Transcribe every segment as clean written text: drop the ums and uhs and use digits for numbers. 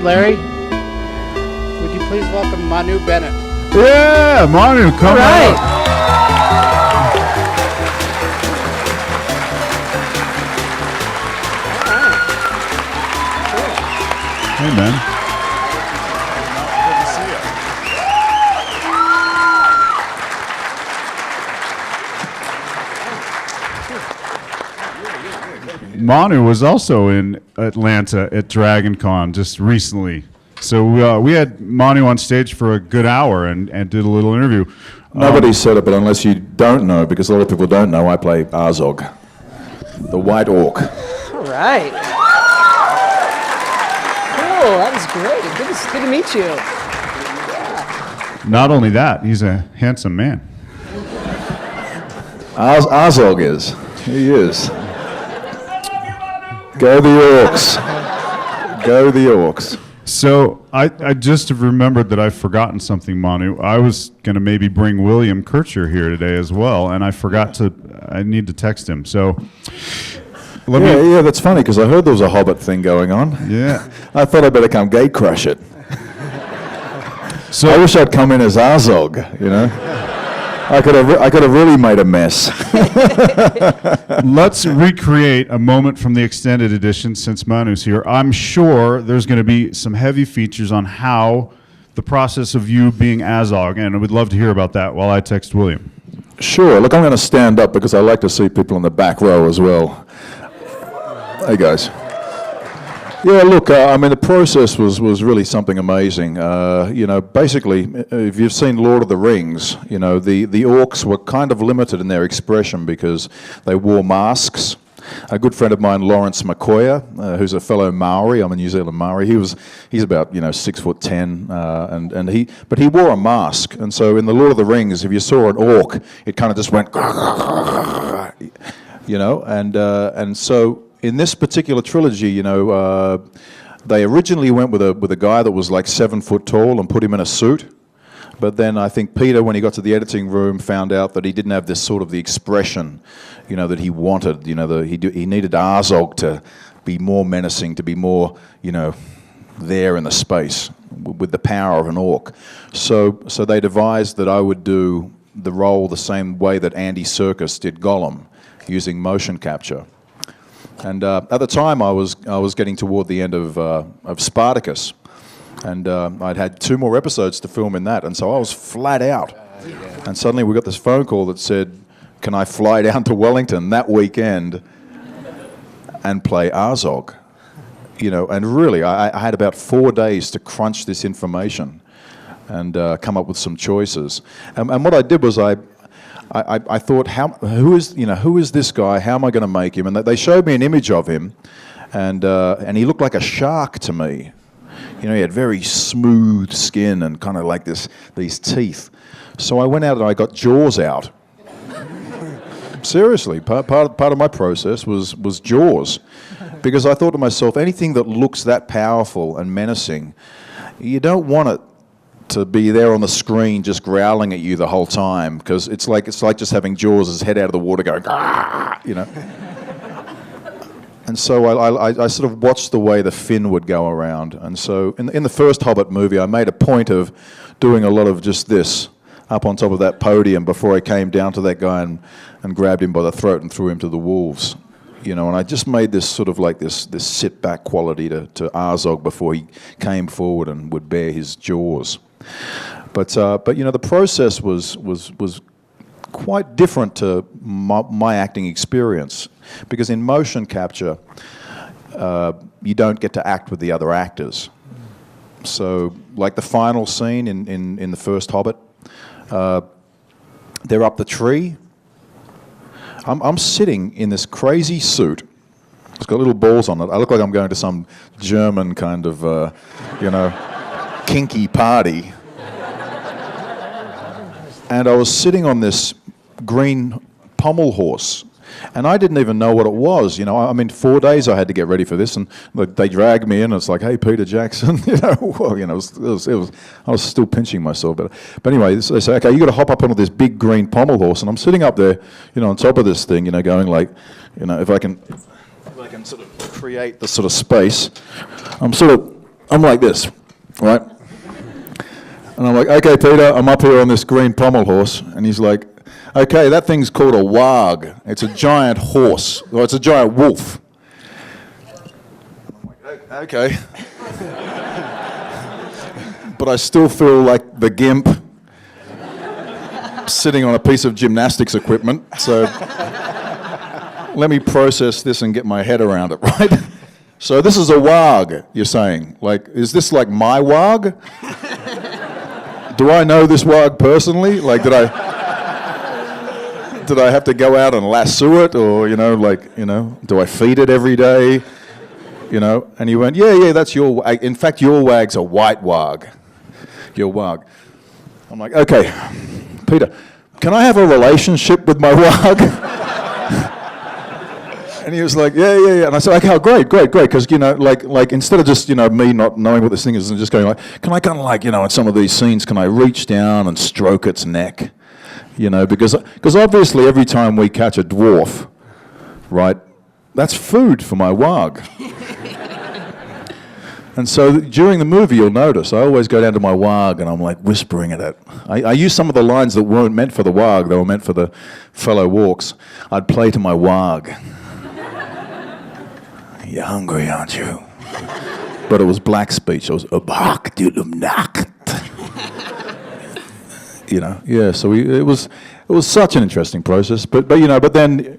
Larry, would you please welcome Manu Bennett? Yeah, Manu, come on. Hey, man. Manu was also in Atlanta at Dragon Con just recently. So we had Manu on stage for a good hour and did a little interview. Nobody said it, but unless you don't know, because a lot of people don't know, I play Azog, the White Orc. All right. Cool, that was great. Good to meet you. Yeah. Not only that, he's a handsome man. Azog is. He is. Go the Orcs. Go the Orcs. So I just have remembered that I've forgotten something, Manu. I was going to maybe bring William Kircher here today as well, and I forgot to. I need to text him. So yeah, that's funny because I heard there was a Hobbit thing going on. Yeah. I thought I'd better come gate crash it. So I wish I'd come in as Azog, you know. I could have really made a mess. Let's recreate a moment from the extended edition since Manu's here. I'm sure there's going to be some heavy features on how the process of you being Azog, and I would love to hear about that while I text William. Sure. Look, I'm going to stand up because I like to see people in the back row as well. Hey, guys. Yeah, look, I mean, the process was really something amazing. You know, basically, if you've seen Lord of the Rings, you know, the orcs were kind of limited in their expression because they wore masks. A good friend of mine, Lawrence McCoyer, who's a fellow Maori, I'm a New Zealand Maori, he's about, 6'10", but he wore a mask. And so in the Lord of the Rings, if you saw an orc, it kind of just went, you know, and so in this particular trilogy, you know, they originally went with a guy that was like 7 foot tall and put him in a suit. But then I think Peter, when he got to the editing room, found out that he didn't have this sort of the expression, you know, that he wanted. You know, he needed Azog to be more menacing, to be more, you know, there in the space with the power of an orc. So they devised that I would do the role the same way that Andy Serkis did Gollum, using motion capture. And at the time, I was getting toward the end of Spartacus, and I'd had 2 more episodes to film in that, and so I was flat out. And suddenly we got this phone call that said, "Can I fly down to Wellington that weekend and play Azog?" You know, and really, I had about 4 days to crunch this information and come up with some choices. And what I did was I thought, who is this guy? How am I going to make him? And they showed me an image of him, and he looked like a shark to me. You know, he had very smooth skin and kind of like these teeth. So I went out and I got jaws out. Seriously, part of my process was jaws, because I thought to myself, anything that looks that powerful and menacing, you don't want it to be there on the screen just growling at you the whole time, because it's like just having Jaws' head out of the water going, "Ah!" You know. And so I sort of watched the way the fin would go around. And so in the first Hobbit movie, I made a point of doing a lot of just this up on top of that podium before I came down to that guy and grabbed him by the throat and threw him to the wolves. You know, and I just made this sort of like this sit-back quality to Azog before he came forward and would bare his jaws. But you know, the process was quite different to my acting experience, because in motion capture, you don't get to act with the other actors. So, like the final scene in the first Hobbit, they're up the tree. I'm sitting in this crazy suit. It's got little balls on it. I look like I'm going to some German kind of, you know, kinky party. And I was sitting on this green pommel horse, and I didn't even know what it was. You know, I mean, 4 days I had to get ready for this, and look, they dragged me in. And it's like, "Hey, Peter Jackson," you know. Well, you know, it was. I was still pinching myself, but anyway, they say, "Okay, you got to hop up onto this big green pommel horse," and I'm sitting up there, you know, on top of this thing, you know, going like, you know, if I can sort of create the sort of space, I'm sort of I'm like this, right? And I'm like, okay, Peter, I'm up here on this green pommel horse. And he's like, okay, that thing's called a warg. It's a giant horse, or it's a giant wolf. I'm like, okay. But I still feel like the gimp sitting on a piece of gymnastics equipment. So let me process this and get my head around it, right? So this is a warg, you're saying. Like, is this like my warg? Do I know this warg personally? Like, did I have to go out and lasso it, or do I feed it every day? And he went, yeah, that's your. In fact, your wag's a white warg. Your warg. I'm like, okay, Peter, can I have a relationship with my warg? And he was like, yeah. And I said, okay, great, because, like instead of just, me not knowing what this thing is and just going like, can I kind of like, in some of these scenes, can I reach down and stroke its neck? Because obviously every time we catch a dwarf, right, that's food for my warg. And so during the movie, you'll notice, I always go down to my warg and I'm like whispering at it. I use some of the lines that weren't meant for the warg, they were meant for the fellow walks. I'd play to my warg. You're hungry, aren't you? But it was black speech. It was so it was such an interesting process. But then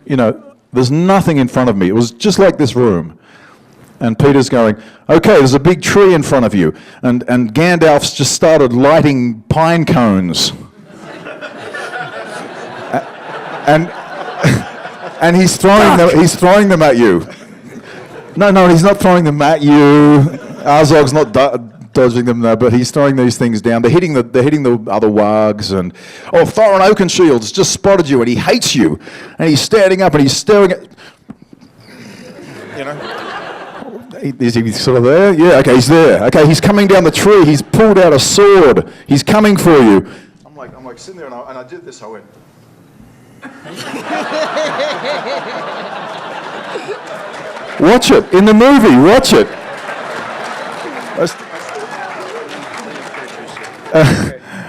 there's nothing in front of me. It was just like this room. And Peter's going, okay, there's a big tree in front of you. And Gandalf's just started lighting pine cones. and he's throwing them at you. No, he's not throwing them at you. Azog's not dodging them, no, but he's throwing these things down. They're hitting the other wargs, and Thorin Oakenshield's just spotted you, and he hates you, and he's standing up and he's staring at. Is he sort of there? Yeah, okay, he's there. Okay, he's coming down the tree. He's pulled out a sword. He's coming for you. I'm like sitting there, and I did this. I went. Watch it in the movie. Watch it.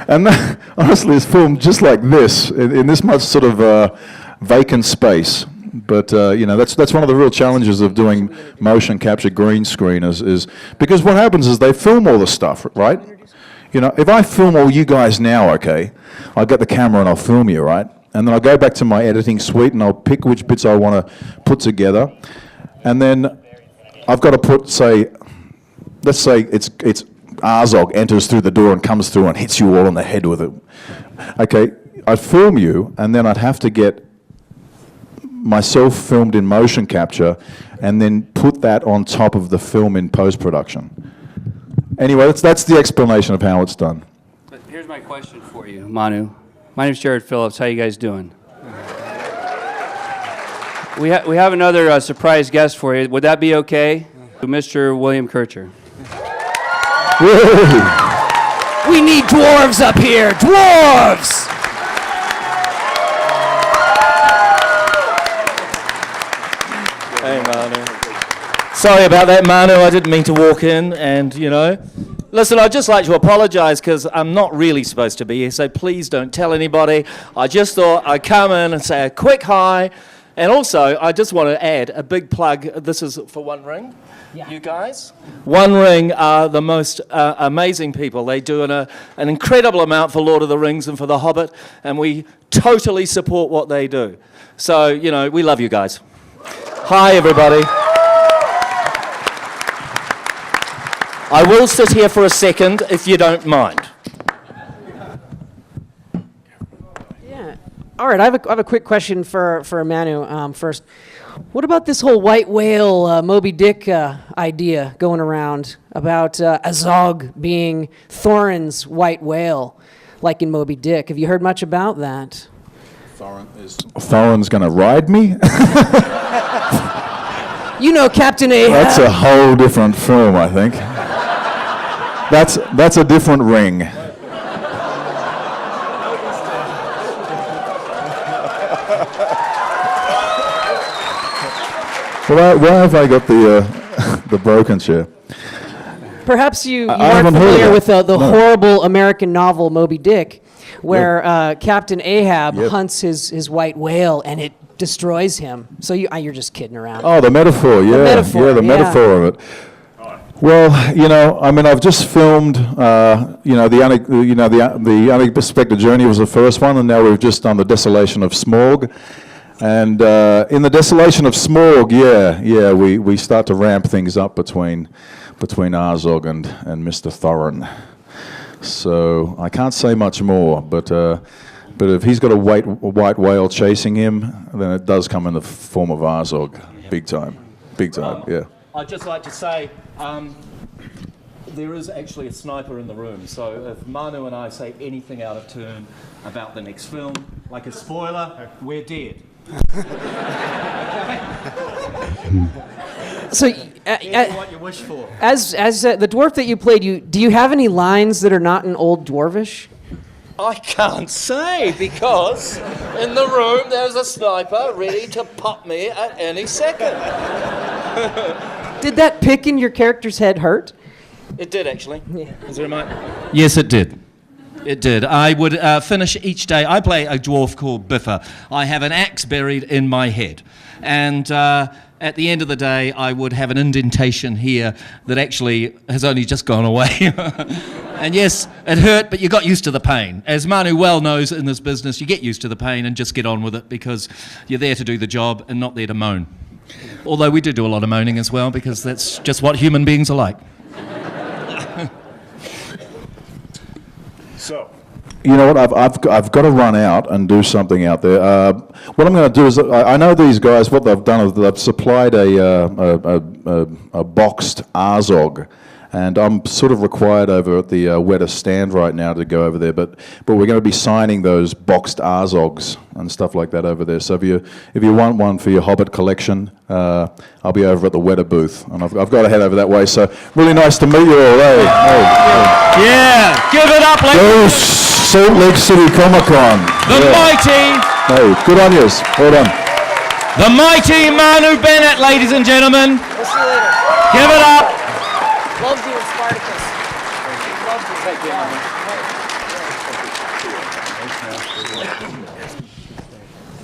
And that, honestly, it's filmed just like this, in this much sort of vacant space. But that's one of the real challenges of doing motion capture green screen is because what happens is they film all the stuff, right? If I film all you guys now, okay, I'll get the camera and I'll film you, right? And then I'll go back to my editing suite and I'll pick which bits I want to put together. And then I've got to put, let's say it's Azog enters through the door and comes through and hits you all on the head with it. Okay, I'd film you, and then I'd have to get myself filmed in motion capture and then put that on top of the film in post-production. Anyway, that's the explanation of how it's done. But here's my question for you, Manu. My name's Jared Phillips. How you guys doing? We have another surprise guest for you. Would that be okay? Mr. William Kircher. We need dwarves up here. Dwarves! Hey, Manu. Sorry about that, Manu. I didn't mean to walk in and, Listen, I'd just like to apologize because I'm not really supposed to be here, so please don't tell anybody. I just thought I'd come in and say a quick hi. And also, I just want to add a big plug. This is for One Ring, you guys. One Ring are the most amazing people. They do an incredible amount for Lord of the Rings and for The Hobbit, and we totally support what they do. So, we love you guys. Hi, everybody. I will sit here for a second, if you don't mind. All right, I have a quick question for Manu first. What about this whole white whale Moby Dick idea going around about Azog being Thorin's white whale, like in Moby Dick? Have you heard much about that? Thorin's going to ride me? Captain Ahab. That's a whole different film, I think. That's a different ring. Why have I got the broken chair? Perhaps you I aren't haven't heard of familiar that. with the No. horrible American novel Moby Dick, where Captain Ahab Yep. hunts his white whale and it destroys him. So you're just kidding around. Oh, the metaphor, yeah. metaphor, the yeah. metaphor of it. Well, you know, I mean, I've just filmed, the Unexpected Journey was the first one, and now we've just done the Desolation of Smorg. And in the Desolation of Smorg, we start to ramp things up between Arzog and Mr. Thorin. So I can't say much more, but if he's got a white whale chasing him, then it does come in the form of Arzog, big time, yeah. I'd just like to say, there is actually a sniper in the room, so if Manu and I say anything out of turn about the next film, like a spoiler, we're dead. So, Careful what you wish for. as the dwarf that you played, do you have any lines that are not in Old Dwarvish? I can't say, because in the room there's a sniper ready to pop me at any second. Did that pick in your character's head hurt? It did, actually. Yeah. Is there a mic? Yes, it did. It did. I would finish each day. I play a dwarf called Biffa. I have an axe buried in my head. And at the end of the day, I would have an indentation here that actually has only just gone away. And yes, it hurt, but you got used to the pain. As Manu well knows in this business, you get used to the pain and just get on with it because you're there to do the job and not there to moan. Although we do a lot of moaning as well, because that's just what human beings are like. So, You know what? I've got to run out and do something out there. What I'm going to do is, I know these guys. What they've done is they've supplied a boxed Arzog, and I'm sort of required over at the Weta stand right now to go over there. But we're going to be signing those boxed Arzogs and stuff like that over there. So if you want one for your Hobbit collection, I'll be over at the Weta booth, and I've got to head over that way. So really nice to meet you all. Hey. Yeah, give it up, Go ladies. Salt Lake City Comic Con. The mighty, Hey, good on you. Well done. the mighty Manu Bennett, ladies and gentlemen. We'll see you later. Give it up. Loved you in Spartacus. Loved you.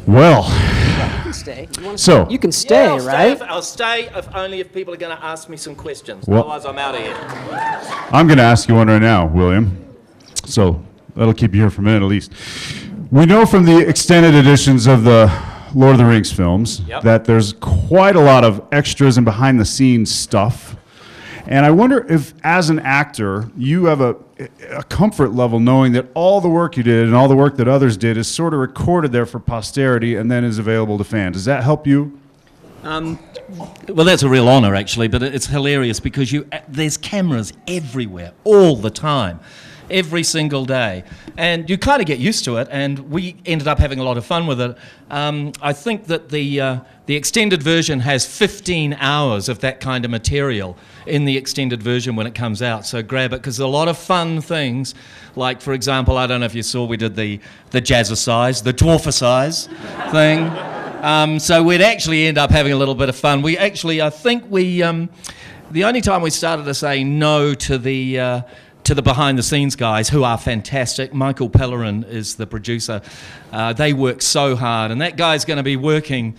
well, You can stay. so You can stay, Yeah, right? I'll stay if only if people are going to ask me some questions. Well- Otherwise, I'm out of here. I'm going to ask you one right now, William. So that'll keep you here for a minute at least. We know from the extended editions of the Lord of the Rings films Yep. that there's quite a lot of extras and behind-the-scenes stuff. And I wonder if, as an actor, you have a comfort level knowing that all the work you did and all the work that others did is sort of recorded there for posterity and then is available to fans. Does that help you? Well, that's a real honour, actually, but it's hilarious because there's cameras everywhere, all the time, every single day. And you kind of get used to it, and we ended up having a lot of fun with it. I think that the extended version has 15 hours of that kind of material in the extended version when it comes out, so grab it, because there's a lot of fun things, like, for example, I don't know if you saw, we did the jazzercise, the dwarficise thing. So we'd actually end up having a little bit of fun. We actually, I think the only time we started to say no to the behind-the-scenes guys, who are fantastic. Michael Pellerin is the producer. They work so hard, and that guy's going to be working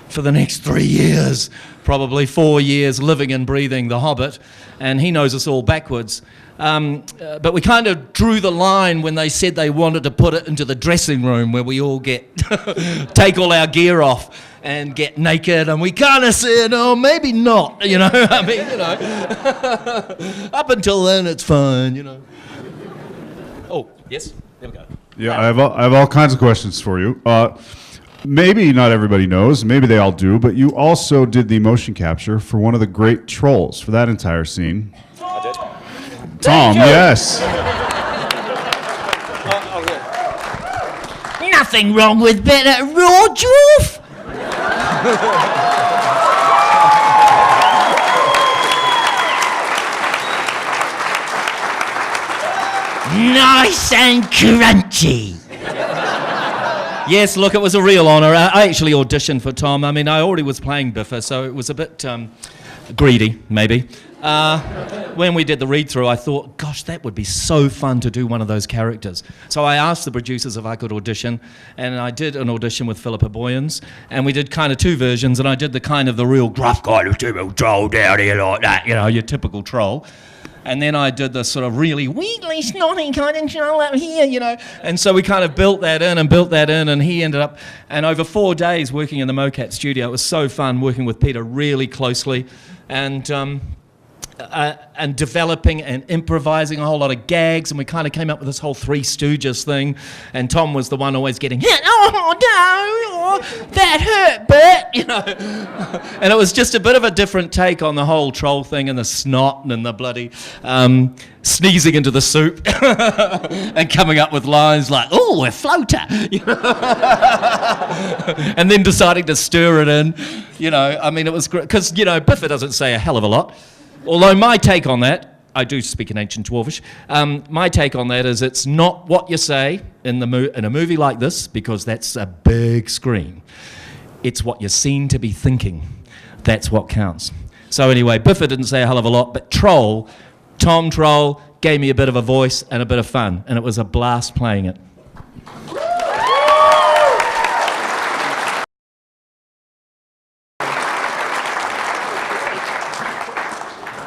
for the next 3 years, probably 4 years, living and breathing The Hobbit, and he knows us all backwards. But we kind of drew the line when they said they wanted to put it into the dressing room where we all take all our gear off and get naked, and we kind of said, oh, maybe not, you know. I mean, you know, up until then it's fine, you know. Oh, yes, there we go. Yeah, I have all kinds of questions for you. Maybe not everybody knows, maybe they all do, but you also did the motion capture for one of the great trolls for that entire scene. I did. Tom, yes. Nothing wrong with Bennett, raw dwarf. Nice and crunchy. Yes, look, it was a real honour. I actually auditioned for Tom. I mean, I already was playing Biffa, so it was a bit greedy, maybe. When we did the read-through, I thought, gosh, that would be so fun to do one of those characters. So I asked the producers if I could audition, and I did an audition with Philippa Boyens, and we did kind of 2 versions, and I did the real gruff kind of typical troll down here like that, you know, your typical troll. And then I did the sort of really wheedly, snotty kind of troll up here, you know. And so we kind of built that in, and he ended up, and over 4 days working in the MoCat studio, it was so fun working with Peter really closely, and developing and improvising a whole lot of gags, and we kind of came up with this whole Three Stooges thing, and Tom was the one always getting hit, oh no, that hurt, Bert, you know. And it was just a bit of a different take on the whole troll thing, and the snot and the bloody sneezing into the soup and coming up with lines like, oh, a floater, you know? And then deciding to stir it in, you know. I mean, it was great, because, you know, Biffa doesn't say a hell of a lot. Although my take on that, I do speak in ancient Dwarvish, my take on that is it's not what you say in a movie like this, because that's a big screen. It's what you're seen to be thinking. That's what counts. So anyway, Biffa didn't say a hell of a lot, but Troll, Tom Troll, gave me a bit of a voice and a bit of fun, and it was a blast playing it.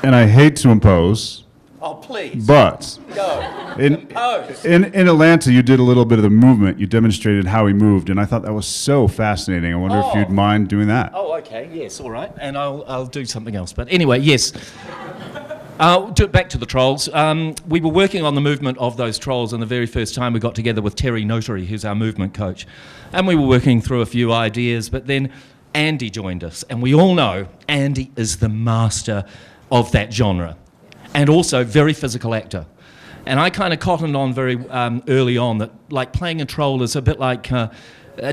And I hate to impose, Oh, please. but Go. in Atlanta, you did a little bit of the movement. You demonstrated how he moved, and I thought that was so fascinating. I wonder if you'd mind doing that. Oh, okay. Yes, all right. And I'll do something else. But anyway, yes. Back to the trolls. We were working on the movement of those trolls, and the very first time we got together with Terry Notary, who's our movement coach. And we were working through a few ideas, but then Andy joined us. And we all know Andy is the master of that genre, and also very physical actor. And I kind of cottoned on very early on that, like, playing a troll is a bit like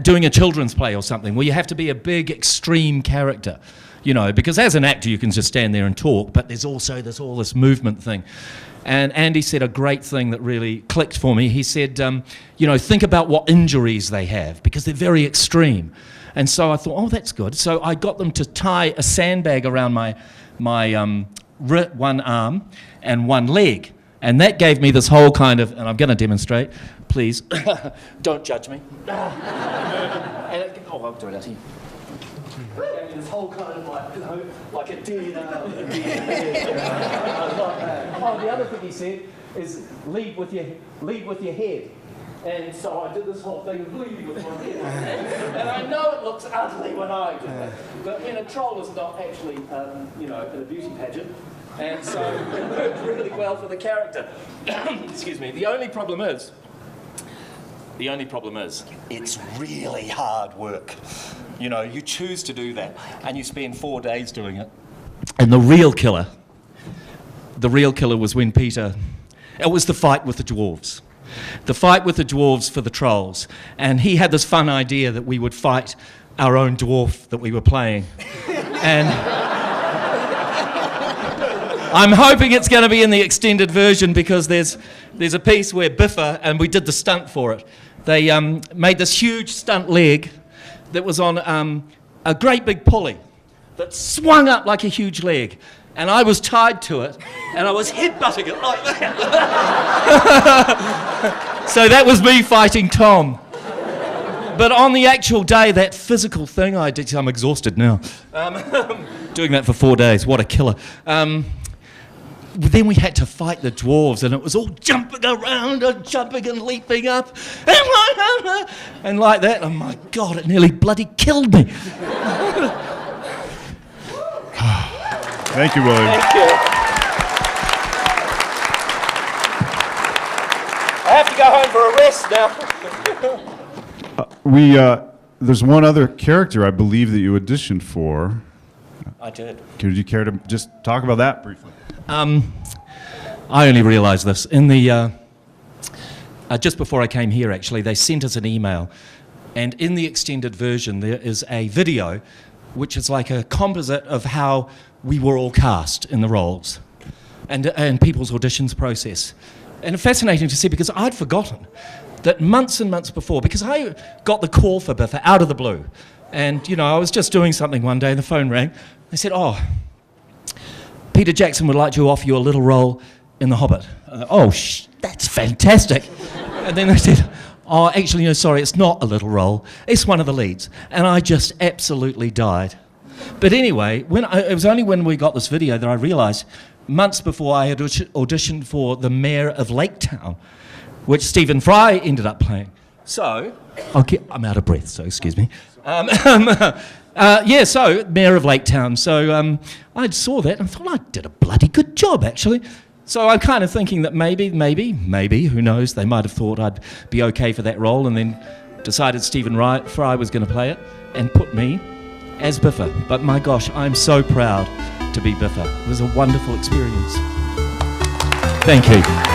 doing a children's play or something, where you have to be a big, extreme character, you know, because as an actor you can just stand there and talk, but there's also all this movement thing. And Andy said a great thing that really clicked for me. He said, you know, think about what injuries they have, because they're very extreme. And so I thought, oh, that's good. So I got them to tie a sandbag around my one arm and one leg, and that gave me this whole kind of, and I'm going to demonstrate, please, don't judge me. I'll do it out here. Gave me this whole kind of like, you know, like a deer arm, a deer head. Oh, the other thing he said is lead with your head. And so I did this whole thing of leading with my head. And I know it looks ugly when I do it, but when a troll is not actually, you know, in a beauty pageant, and so it worked really well for the character. Excuse me. The only problem is, it's really hard work. You know, you choose to do that, and you spend 4 days doing it. And the real killer was when Peter, it was the fight with the dwarves. The fight with the dwarves for the trolls. And he had this fun idea that we would fight our own dwarf that we were playing. And I'm hoping it's going to be in the extended version, because there's a piece where Biffa, and we did the stunt for it, they made this huge stunt leg that was on a great big pulley that swung up like a huge leg. And I was tied to it, and I was headbutting it like that. So that was me fighting Tom. But on the actual day, that physical thing I did, I'm exhausted now. Doing that for 4 days, what a killer. Then we had to fight the dwarves, and it was all jumping around and jumping and leaping up. And like that, oh my God, it nearly bloody killed me. Thank you, William. Thank you. I have to go home for a rest now. There's one other character I believe that you auditioned for. I did. Could you care to just talk about that briefly? I only realised this. In the just before I came here, actually, they sent us an email. And in the extended version, there is a video which is like a composite of how we were all cast in the roles and people's auditions process. And fascinating to see, because I'd forgotten that months and months before, because I got the call for Biffa out of the blue. And, you know, I was just doing something one day and the phone rang. They said, oh, Peter Jackson would like to offer you a little role in The Hobbit. That's fantastic. And then they said, oh, actually, no, sorry, it's not a little role. It's one of the leads. And I just absolutely died. But anyway, it was only when we got this video that I realised, months before I had auditioned for the Mayor of Laketown, which Stephen Fry ended up playing. So, I'm out of breath, so excuse me. So Mayor of Laketown. So I saw that and thought I did a bloody good job, actually. So I'm kind of thinking that maybe, who knows, they might have thought I'd be okay for that role and then decided Stephen Fry was going to play it and put me as Biffa. But my gosh, I'm so proud to be Biffa. It was a wonderful experience. Thank you.